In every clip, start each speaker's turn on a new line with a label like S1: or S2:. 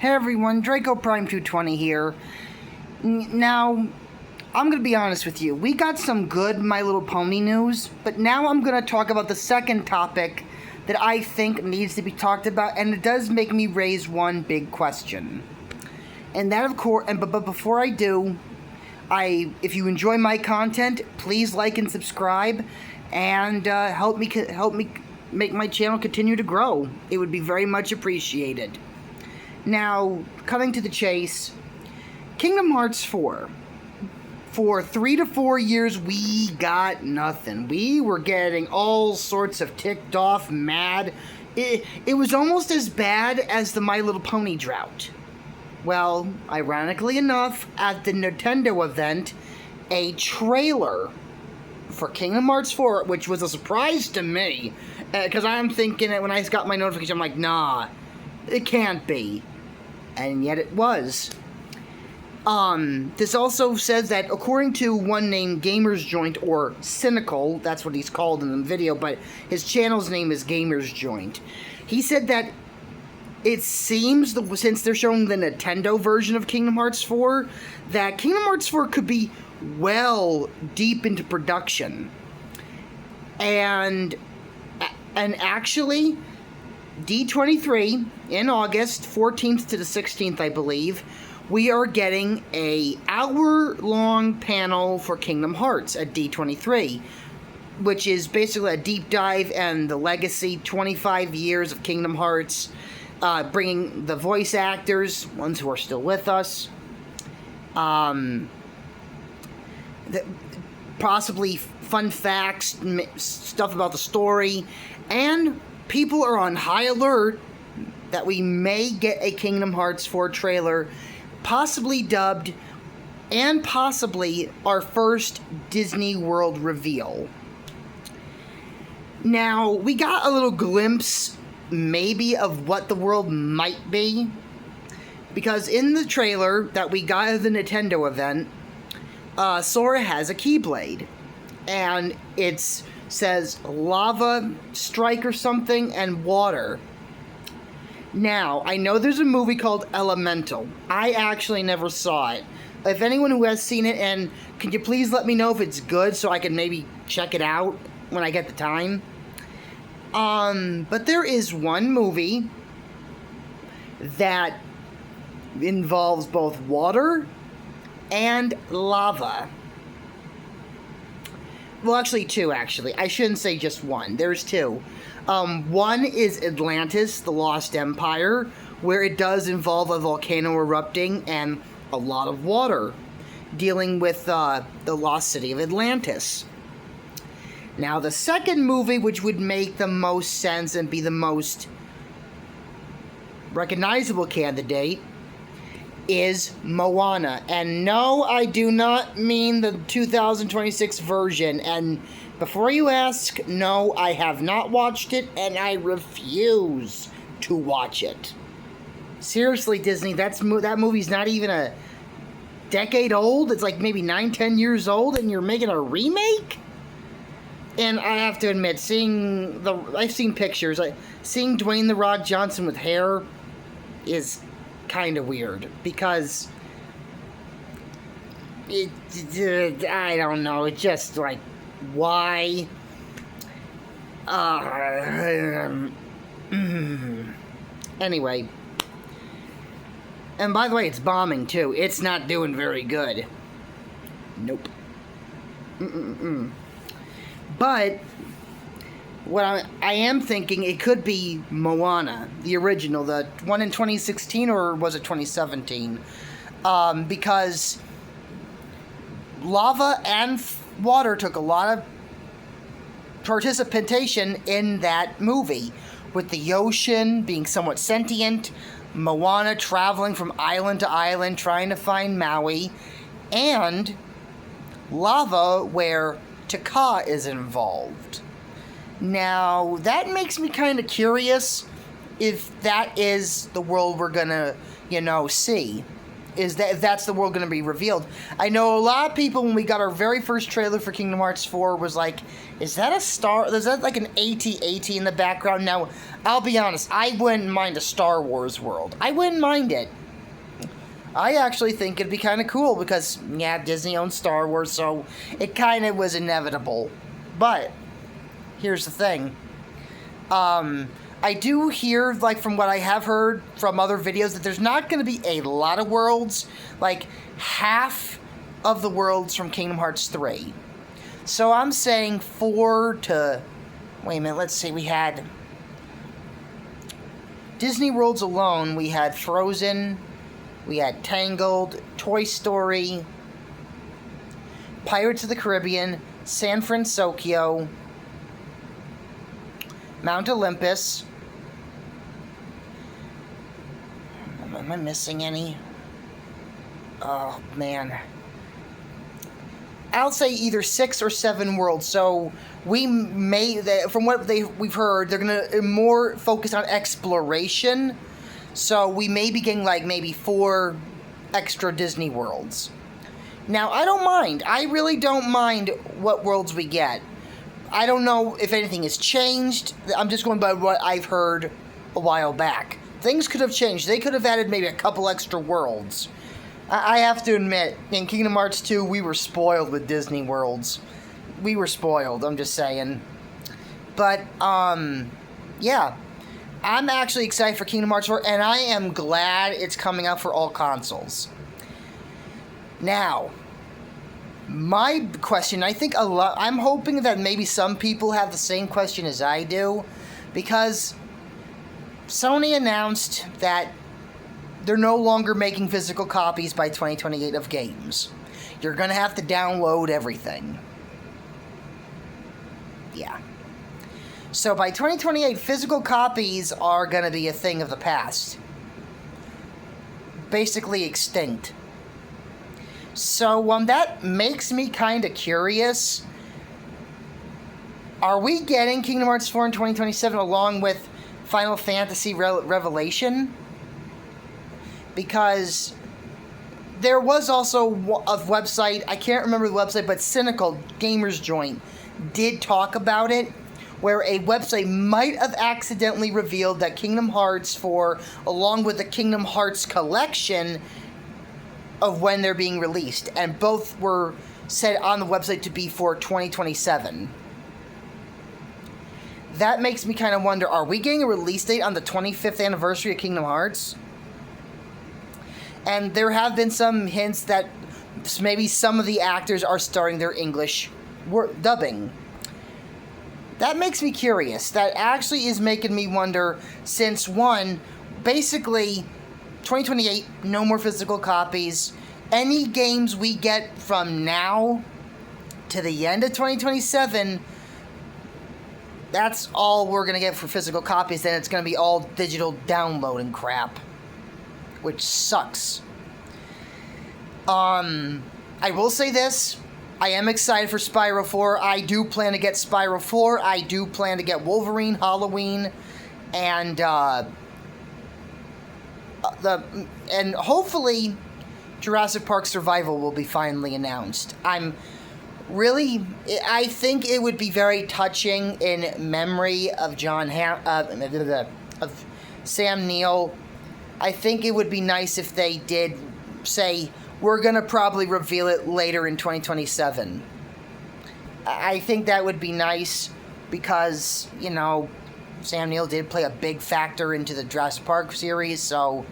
S1: Hey everyone, Draco Prime 220 here. Now, I'm going to be honest with you. We got some good My Little Pony news, but now I'm going to talk about the second topic that I think needs to be talked about, and it does make me raise one big question. And that, of course, but before I do, if you enjoy my content, please like and subscribe, and help me make my channel continue to grow. It would be very much appreciated. Now, cutting to the chase, Kingdom Hearts 4. For 3 to 4 years, we got nothing. We were getting all sorts of ticked off, mad. It was almost as bad as the My Little Pony drought. Well, ironically enough, at the Nintendo event, a trailer for Kingdom Hearts 4, which was a surprise to me, because I'm thinking it when I got my notification, I'm like, nah, it can't be. And yet it was. This also says that, according to one named Gamers Joint, or Cynical, that's what he's called in the video, but his channel's name is Gamers Joint. He said that it seems, since they're showing the Nintendo version of Kingdom Hearts 4, that Kingdom Hearts 4 could be well deep into production. And actually, D23, in August 14th to the 16th, I believe, we are getting a hour-long panel for Kingdom Hearts at D23, which is basically a deep dive and the legacy 25 years of Kingdom Hearts, bringing the voice actors, ones who are still with us, possibly fun facts, stuff about the story, and people are on high alert that we may get a Kingdom Hearts 4 trailer, possibly dubbed, and possibly our first Disney World reveal. Now, we got a little glimpse, maybe, of what the world might be, because in the trailer that we got at the Nintendo event, Sora has a Keyblade, and it says lava strike or something and water. Now, I know there's a movie called Elemental. I actually never saw it. If anyone who has seen it, and can you please let me know if it's good so I can maybe check it out when I get the time? But there is one movie that involves both water and lava. Well, actually, two, actually. I shouldn't say just one. There's two. One is Atlantis, the Lost Empire, where it does involve a volcano erupting and a lot of water, dealing with the lost city of Atlantis. Now, the second movie, which would make the most sense and be the most recognizable candidate, is Moana. And no, I do not mean the 2026 version. And before you ask, no, I have not watched it, and I refuse to watch it. Seriously, Disney, that movie's not even a decade old. It's like maybe 9-10 years old, and you're making a remake? And I have to admit, I've seen pictures. Seeing Dwayne "The Rock" Johnson with hair is kind of weird, because I don't know, it's just like, why? Anyway, and by the way, it's bombing too. It's not doing very good. Nope. But what I am thinking, it could be Moana, the original, the one in 2016, or was it 2017? Because lava and water took a lot of participation in that movie, with the ocean being somewhat sentient, Moana traveling from island to island trying to find Maui, and lava where kh4 is involved. Now, that makes me kind of curious if that is the world we're gonna, see. is that that's the world going to be revealed. I know a lot of people, when we got our very first trailer for Kingdom Hearts 4, was like, is that a star? Is that like an AT-AT in the background? Now, I'll be honest, I wouldn't mind a Star Wars world. I wouldn't mind it. I actually think it'd be kind of cool because, yeah, Disney owns Star Wars, so it kind of was inevitable. But here's the thing. I do hear, like, from what I have heard from other videos, that there's not going to be a lot of worlds. Like, half of the worlds from Kingdom Hearts 3. So I'm saying 4 to... Wait a minute, let's see. We had... Disney Worlds alone, we had Frozen, we had Tangled, Toy Story, Pirates of the Caribbean, San Francisco, Mount Olympus. Am I missing any? Oh, man. I'll say either 6 or 7 worlds. So we may, from what we've heard, they're going to more focus on exploration. So we may be getting like maybe 4 extra Disney worlds. Now, I don't mind. I really don't mind what worlds we get. I don't know if anything has changed. I'm just going by what I've heard a while back. Things could have changed. They could have added maybe a couple extra worlds. I have to admit, in Kingdom Hearts 2, we were spoiled with Disney worlds. We were spoiled, I'm just saying. But, yeah. I'm actually excited for Kingdom Hearts 4, and I am glad it's coming out for all consoles. Now, my question, I think I'm hoping that maybe some people have the same question as I do, because Sony announced that they're no longer making physical copies by 2028 of games. You're going to have to download everything. Yeah. So by 2028, physical copies are going to be a thing of the past. Basically extinct. So that makes me kind of curious. Are we getting Kingdom Hearts 4 in 2027 along with Final Fantasy Revelation? Because there was also a website, I can't remember the website, but Cynical Gamers Joint did talk about it, where a website might have accidentally revealed that Kingdom Hearts 4, along with the Kingdom Hearts collection, of when they're being released, and both were said on the website to be for 2027. That makes me kind of wonder, are we getting a release date on the 25th anniversary of Kingdom Hearts? And there have been some hints that maybe some of the actors are starting their English dubbing. That makes me curious. That actually is making me wonder, since one, basically 2028, no more physical copies. Any games we get from now to the end of 2027, that's all we're going to get for physical copies. Then it's going to be all digital downloading crap, which sucks. I will say this. I am excited for Spyro 4. I do plan to get Spyro 4. I do plan to get Wolverine, Halloween, and hopefully Jurassic Park Survival will be finally announced. I think it would be very touching in memory of of Sam Neill. I think it would be nice if they did say, we're going to probably reveal it later in 2027. I think that would be nice because, Sam Neill did play a big factor into the Jurassic Park series, so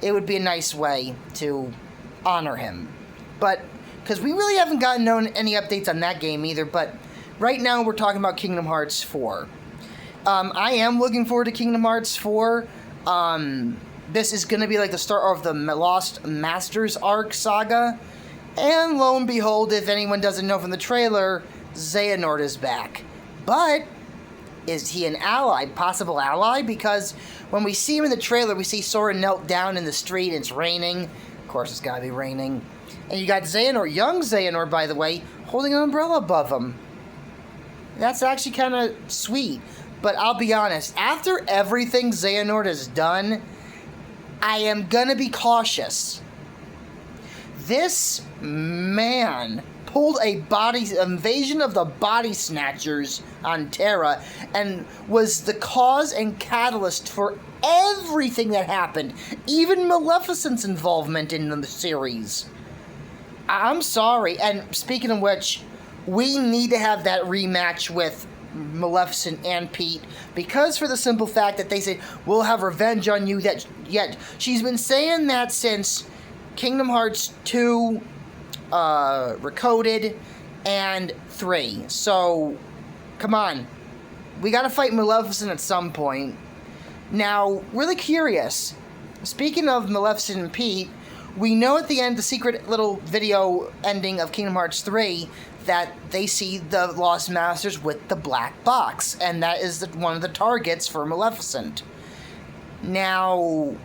S1: it would be a nice way to honor him. But, because we really haven't gotten any updates on that game either, but right now we're talking about Kingdom Hearts 4. I am looking forward to Kingdom Hearts 4. This is going to be like the start of the Lost Masters arc saga. And lo and behold, if anyone doesn't know from the trailer, Xehanort is back. But is he an ally? Possible ally? Because when we see him in the trailer, we see Sora knelt down in the street and it's raining. Of course, it's got to be raining. And you got Xehanort, young Xehanort, by the way, holding an umbrella above him. That's actually kind of sweet. But I'll be honest, after everything Xehanort has done, I am going to be cautious. This man pulled a invasion of the body snatchers on Terra and was the cause and catalyst for everything that happened, even Maleficent's involvement in the series. I'm sorry, and speaking of which, we need to have that rematch with Maleficent and Pete, because for the simple fact that they say, we'll have revenge on you, that yet she's been saying that since Kingdom Hearts 2, Recoded, and 3. So, come on. We gotta fight Maleficent at some point. Now, really curious. Speaking of Maleficent and Pete, we know at the end, the secret little video ending of Kingdom Hearts 3, that they see the Lost Masters with the black box, and that is one of the targets for Maleficent. Now,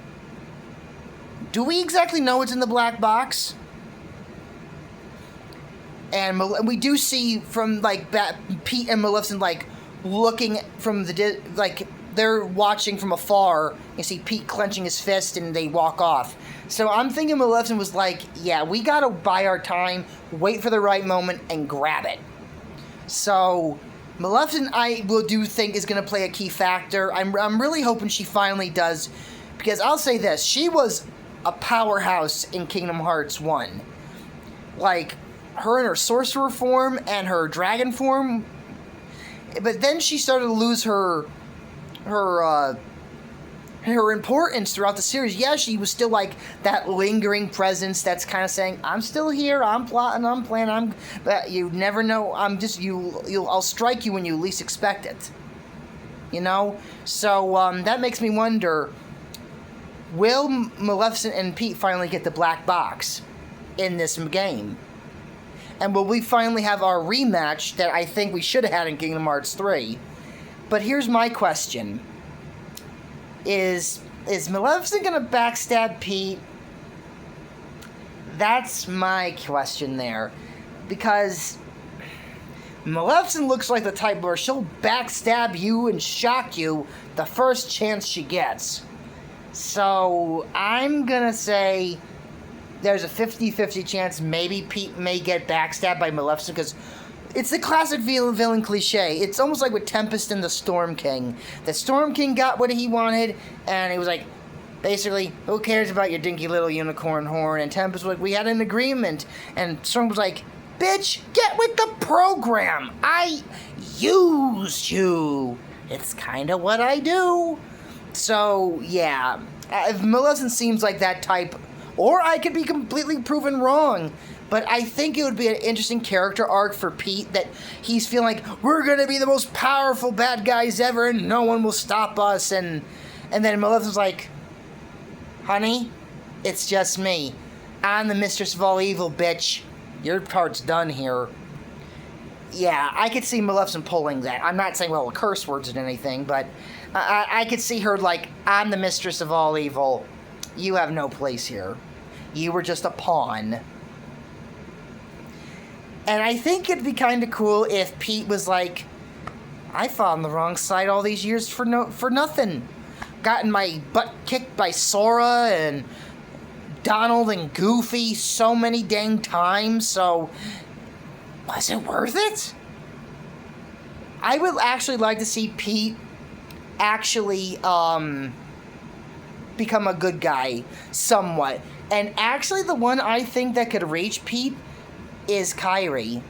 S1: do we exactly know what's in the black box? And we do see from, like, Pete and Maleficent, like, looking from the, like, they're watching from afar. You see Pete clenching his fist and they walk off. So I'm thinking Maleficent was like, yeah, we gotta buy our time, wait for the right moment, and grab it. So Maleficent, I do think, is gonna play a key factor. I'm really hoping she finally does, because I'll say this, she was a powerhouse in Kingdom Hearts 1. Like, her in her sorcerer form and her dragon form, but then she started to lose her importance throughout the series. Yeah, she was still like that lingering presence that's kind of saying, I'm still here, I'm plotting, I'm planning, but you never know, I'll strike you when you least expect it. You know? So, that makes me wonder, will Maleficent and Pete finally get the black box in this game? And will we finally have our rematch that I think we should have had in Kingdom Hearts 3? But here's my question. Is Maleficent gonna backstab Pete? That's my question there. Because Maleficent looks like the type where she'll backstab you and shock you the first chance she gets. So I'm gonna say there's a 50-50 chance maybe Pete may get backstabbed by Maleficent, because it's the classic villain cliche. It's almost like with Tempest and the Storm King. The Storm King got what he wanted, and he was like, basically, who cares about your dinky little unicorn horn? And Tempest was like, we had an agreement. And Storm was like, bitch, get with the program. I used you. It's kind of what I do. So, yeah. If Maleficent seems like that type, or I could be completely proven wrong, but I think it would be an interesting character arc for Pete, that he's feeling like, we're going to be the most powerful bad guys ever and no one will stop us. And then Maleficent's like, honey, it's just me. I'm the mistress of all evil, bitch. Your part's done here. Yeah, I could see Maleficent pulling that. I'm not saying, well, curse words and anything, but I could see her like, I'm the mistress of all evil. You have no place here. You were just a pawn. And I think it'd be kind of cool if Pete was like, I fought on the wrong side all these years for nothing. Gotten my butt kicked by Sora and Donald and Goofy so many dang times, so was it worth it? I would actually like to see Pete actually become a good guy somewhat. And actually the one I think that could reach Pete is Kairi.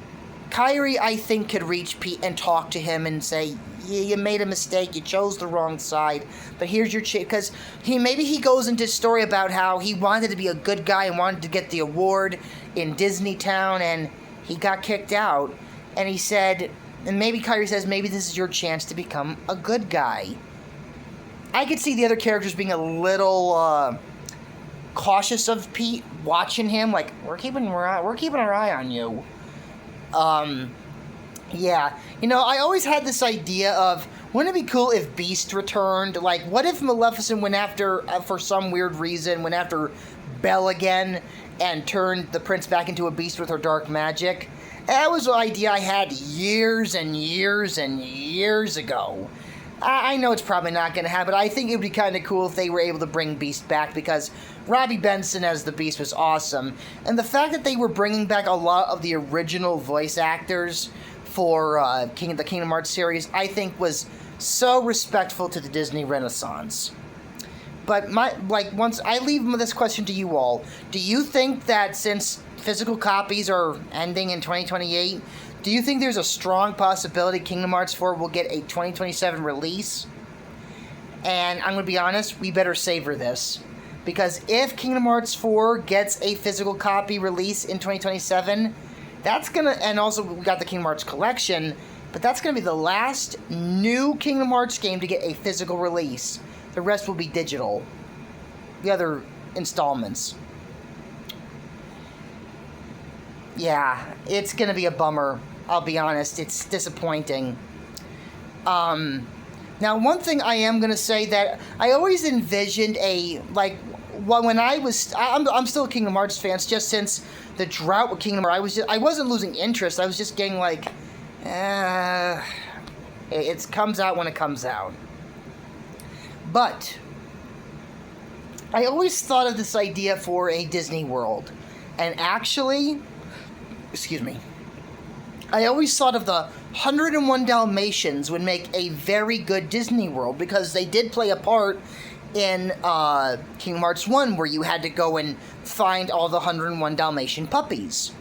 S1: Kairi, I think, could reach Pete and talk to him and say, you made a mistake, you chose the wrong side, but here's your chance. Because maybe he goes into a story about how he wanted to be a good guy and wanted to get the award in Disney Town, and he got kicked out. And he said, and maybe Kairi says, maybe this is your chance to become a good guy. I could see the other characters being a little cautious of Pete, watching him, like, we're keeping our eye on you. Yeah. You know, I always had this idea of, wouldn't it be cool if Beast returned? Like, what if Maleficent went after, for some weird reason, went after Belle again and turned the prince back into a beast with her dark magic? That was an idea I had years and years and years ago. I know it's probably not going to happen. I think it would be kind of cool if they were able to bring Beast back, because Robbie Benson as the Beast was awesome. And the fact that they were bringing back a lot of the original voice actors for the Kingdom Hearts series, I think was so respectful to the Disney Renaissance. But once I leave this question to you all, do you think that since physical copies are ending in 2028, do you think there's a strong possibility Kingdom Hearts 4 will get a 2027 release? And I'm going to be honest, we better savor this. Because if Kingdom Hearts 4 gets a physical copy release in 2027, that's going to... And also, we got the Kingdom Hearts collection, but that's going to be the last new Kingdom Hearts game to get a physical release. The rest will be digital. The other installments. Yeah, it's going to be a bummer. I'll be honest. It's disappointing. Now, one thing I am going to say that I always envisioned when I'm still a Kingdom Hearts fan, just since the drought with Kingdom Hearts, I wasn't losing interest. I was just getting it comes out when it comes out. But I always thought of this idea for a Disney World. And actually, I always thought of the 101 Dalmatians would make a very good Disney World, because they did play a part in Kingdom Hearts 1 where you had to go and find all the 101 Dalmatian puppies.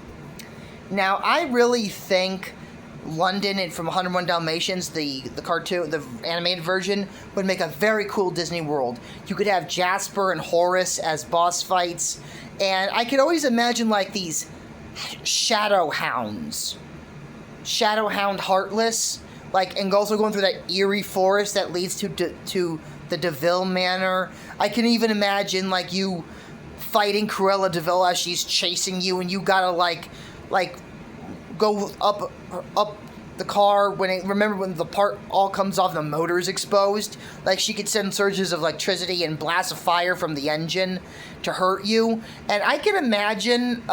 S1: Now, I really think London and from 101 Dalmatians, the cartoon, the animated version, would make a very cool Disney World. You could have Jasper and Horace as boss fights, and I could always imagine these Shadow Hound Heartless, and also going through that eerie forest that leads to the DeVille Manor. I can even imagine you fighting Cruella DeVille as she's chasing you, and you gotta go up the car remember when the part all comes off, the motor's exposed. She could send surges of electricity and blasts of fire from the engine to hurt you. And I can imagine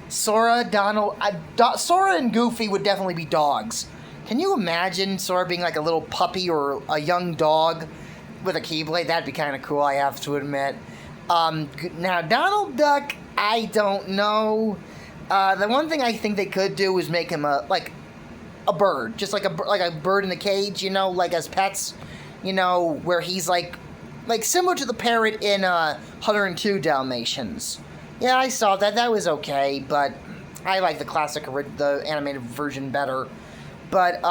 S1: Sora and Goofy would definitely be dogs. Can you imagine Sora being a little puppy or a young dog with a Keyblade? That'd be kind of cool, I have to admit. Now, Donald Duck, I don't know. The one thing I think they could do is make him a bird, just like a bird in a cage, as pets, where he's similar to the parrot in 102 Dalmatians. Yeah, I saw that. That was okay, but I like the animated version better. But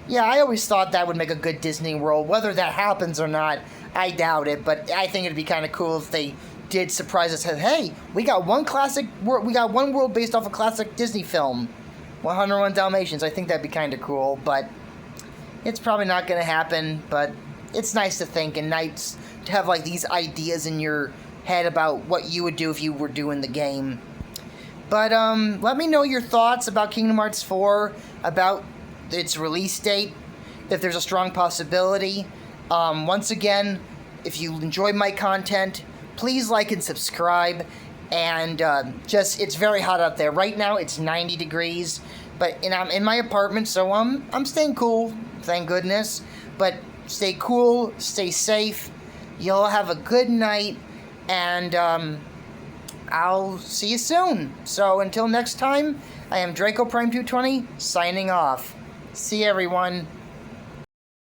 S1: yeah, I always thought that would make a good Disney World. Whether that happens or not, I doubt it. But I think it'd be kind of cool if they did surprise us. Hey, we got one world based off a classic Disney film, 101 Dalmatians. I think that'd be kind of cool, but it's probably not going to happen. But it's nice to think and nice to have these ideas in your head about what you would do if you were doing the game. But let me know your thoughts about Kingdom Hearts 4, about its release date, if there's a strong possibility. Once again, if you enjoy my content, please like and subscribe. And it's very hot out there. Right now, it's 90 degrees. And I'm in my apartment, so I'm staying cool, thank goodness. But stay cool, stay safe. Y'all have a good night, and I'll see you soon. So until next time, I am Draco Prime 220, signing off. See you, everyone.